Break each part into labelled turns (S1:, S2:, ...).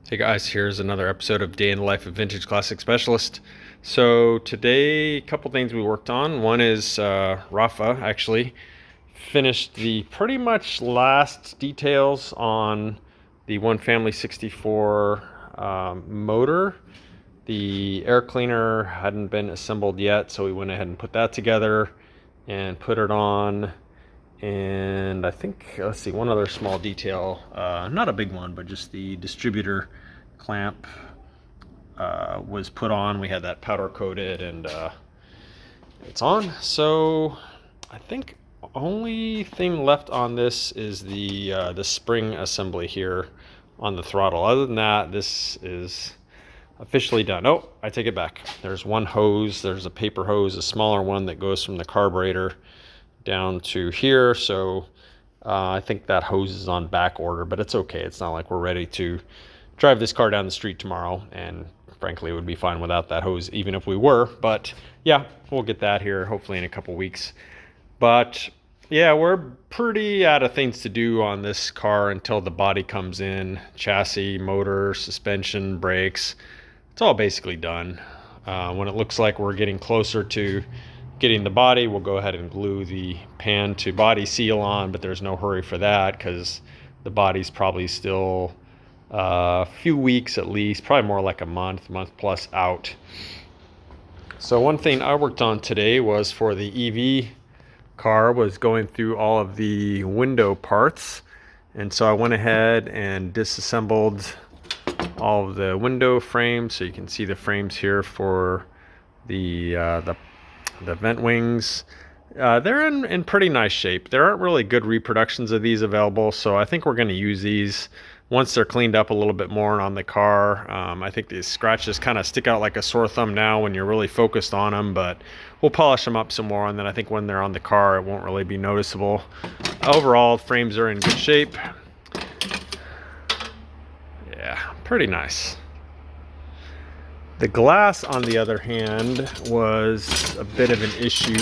S1: Hey guys, here's another episode of Day in the Life of Vintage Classic Specialist. So today, a couple things we worked on. One is Rafa actually finished the pretty much last details on the One Family 64 motor. The air cleaner hadn't been assembled yet, so we went ahead and put that together and put it on. And I think, let's see, one other small detail, not a big one, but just the distributor clamp was put on. We had that powder coated and it's on. So I think only thing left on this is the spring assembly here on the throttle. Other than that, this is officially done. Oh, I take it back. There's one hose. There's a paper hose, a smaller one that goes from the carburetor down to here. So I think that hose is on back order, but it's okay. It's not like we're ready to drive this car down the street tomorrow, and frankly it would be fine without that hose even if we were. But yeah, we'll get that here hopefully in a couple weeks. But yeah, we're pretty out of things to do on this car until the body comes in. Chassis, motor, suspension, brakes, it's all basically done. When it looks like we're getting closer to getting the body, we'll go ahead and glue the pan to body seal on, but there's no hurry for that because the body's probably still a few weeks at least, probably more like a month plus out. So one thing I worked on today was for the EV car was going through all of the window parts, and so I went ahead and disassembled all of the window frames. So you can see the frames here for the vent wings. They're in pretty nice shape. There aren't really good reproductions of these available, so I think we're going to use these once they're cleaned up a little bit more on the car. I think these scratches kind of stick out like a sore thumb now when you're really focused on them, but we'll polish them up some more, and then I think when they're on the car it won't really be noticeable. Overall, frames are in good shape. Yeah, pretty nice. The glass, on the other hand, was a bit of an issue.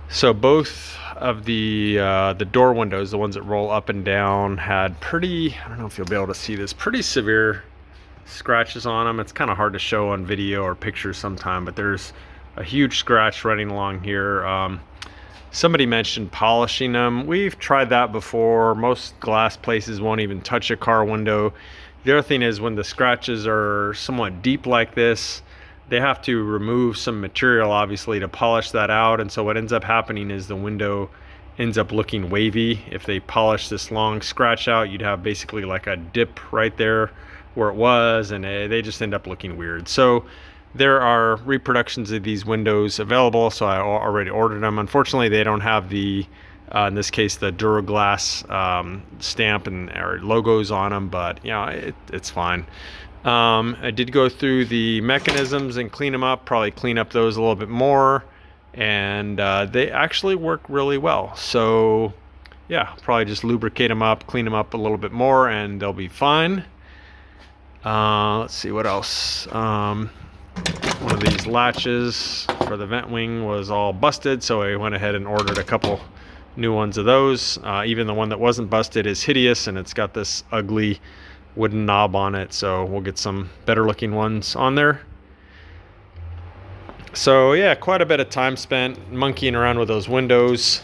S1: So both of the door windows, the ones that roll up and down, had pretty, I don't know if you'll be able to see this, pretty severe scratches on them. It's kind of hard to show on video or pictures sometime, but there's a huge scratch running along here. Somebody mentioned polishing them. We've tried that before. Most glass places won't even touch a car window. The other thing is when the scratches are somewhat deep like this, they have to remove some material obviously to polish that out, and so what ends up happening is the window ends up looking wavy. If they polish this long scratch out, you'd have basically like a dip right there where it was, and they just end up looking weird. So there are reproductions of these windows available, so I already ordered them. Unfortunately, they don't have the in this case the Duraglass stamp and or logos on them, but you know, it's fine. I did go through the mechanisms and clean them up, probably clean up those a little bit more, and they actually work really well. So yeah, probably just lubricate them up, clean them up a little bit more, and they'll be fine. Let's see what else. One of these latches for the vent wing was all busted, so I went ahead and ordered a couple new ones of those. Even the one that wasn't busted is hideous, and it's got this ugly wooden knob on it, so we'll get some better looking ones on there. So yeah, quite a bit of time spent monkeying around with those windows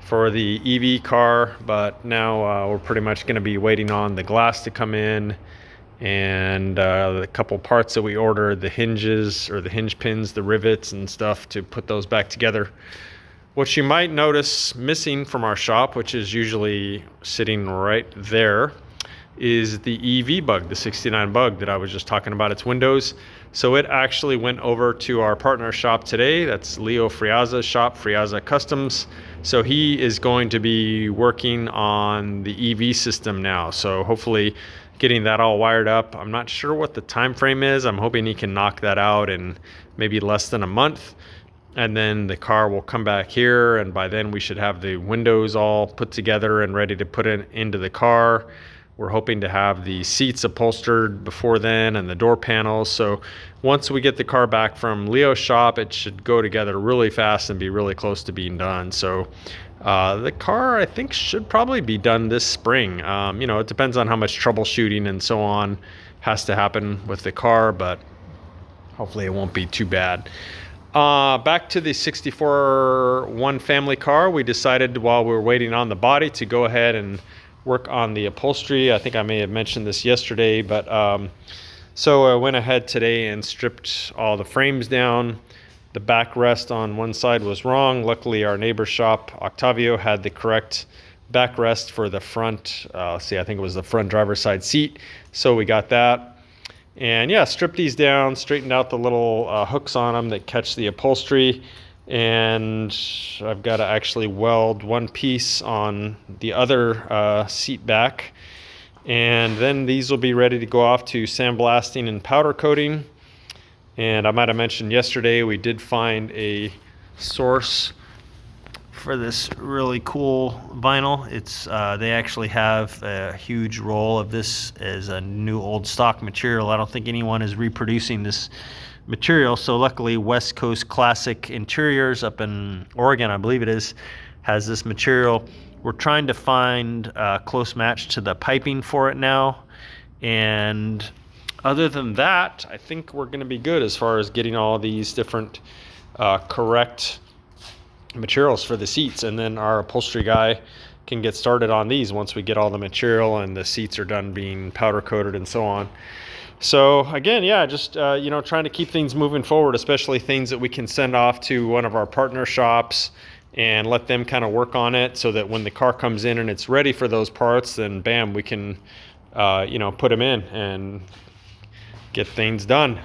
S1: for the EV car, but now we're pretty much going to be waiting on the glass to come in, and the couple parts that we ordered, the hinges or the hinge pins, the rivets and stuff, to put those back together. What you might notice missing from our shop, which is usually sitting right there, is the EV bug, the 69 bug that I was just talking about, its windows. So it actually went over to our partner shop today. That's Leo Friaza's shop, Friaza Customs. So he is going to be working on the EV system now. So hopefully getting that all wired up. I'm not sure what the time frame is. I'm hoping he can knock that out in maybe less than a month. And then the car will come back here, and by then we should have the windows all put together and ready to put it into the car. We're hoping to have the seats upholstered before then and the door panels. So once we get the car back from Leo's shop, it should go together really fast and be really close to being done. So the car, I think, should probably be done this spring. You know, it depends on how much troubleshooting and so on has to happen with the car, but hopefully it won't be too bad. Back to the 64 one family car, we decided while we were waiting on the body to go ahead and work on the upholstery. I think I may have mentioned this yesterday, but so I went ahead today and stripped all the frames down. The backrest on one side was wrong. Luckily, our neighbor's shop, Octavio, had the correct backrest for the front. I think it was the front driver's side seat. So we got that. And yeah, stripped these down, straightened out the little hooks on them that catch the upholstery. And I've got to actually weld one piece on the other seat back. And then these will be ready to go off to sandblasting and powder coating. And I might have mentioned yesterday, we did find a source for this really cool vinyl. It's they actually have a huge roll of this as a new old stock material. I don't think anyone is reproducing this material. So luckily, West Coast Classic Interiors up in Oregon, I believe it is, has this material. We're trying to find a close match to the piping for it now. And other than that, I think we're going to be good as far as getting all these different correct materials for the seats. And then our upholstery guy can get started on these once we get all the material and the seats are done being powder coated and so on. So again, yeah, just trying to keep things moving forward, especially things that we can send off to one of our partner shops and let them kind of work on it, so that when the car comes in and it's ready for those parts, then bam, we can put them in and get things done.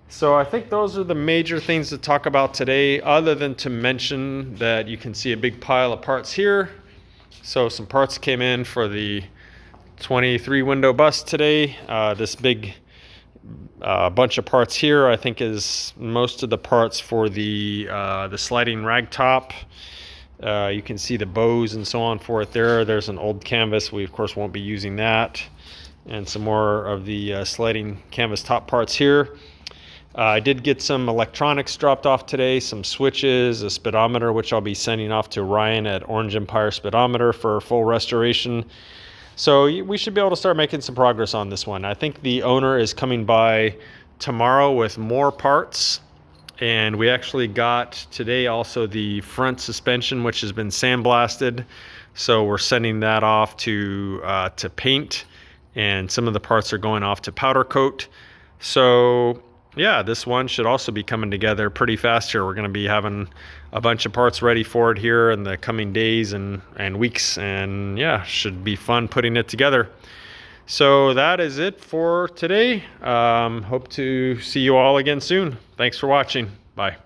S1: So I think those are the major things to talk about today, other than to mention that you can see a big pile of parts here. So some parts came in for the 23 window bus today. This big bunch of parts here, I think, is most of the parts for the sliding rag top. You can see the bows and so on for it there. There's an old canvas. We, of course, won't be using that. And some more of the sliding canvas top parts here. I did get some electronics dropped off today, some switches, a speedometer, which I'll be sending off to Ryan at Orange Empire Speedometer for full restoration. So we should be able to start making some progress on this one. I think the owner is coming by tomorrow with more parts. And we actually got today also the front suspension, which has been sandblasted. So we're sending that off to paint. And some of the parts are going off to powder coat. So yeah, this one should also be coming together pretty fast here. We're going to be having a bunch of parts ready for it here in the coming days and weeks. And yeah, should be fun putting it together. So that is it for today. Hope to see you all again soon. Thanks for watching. Bye.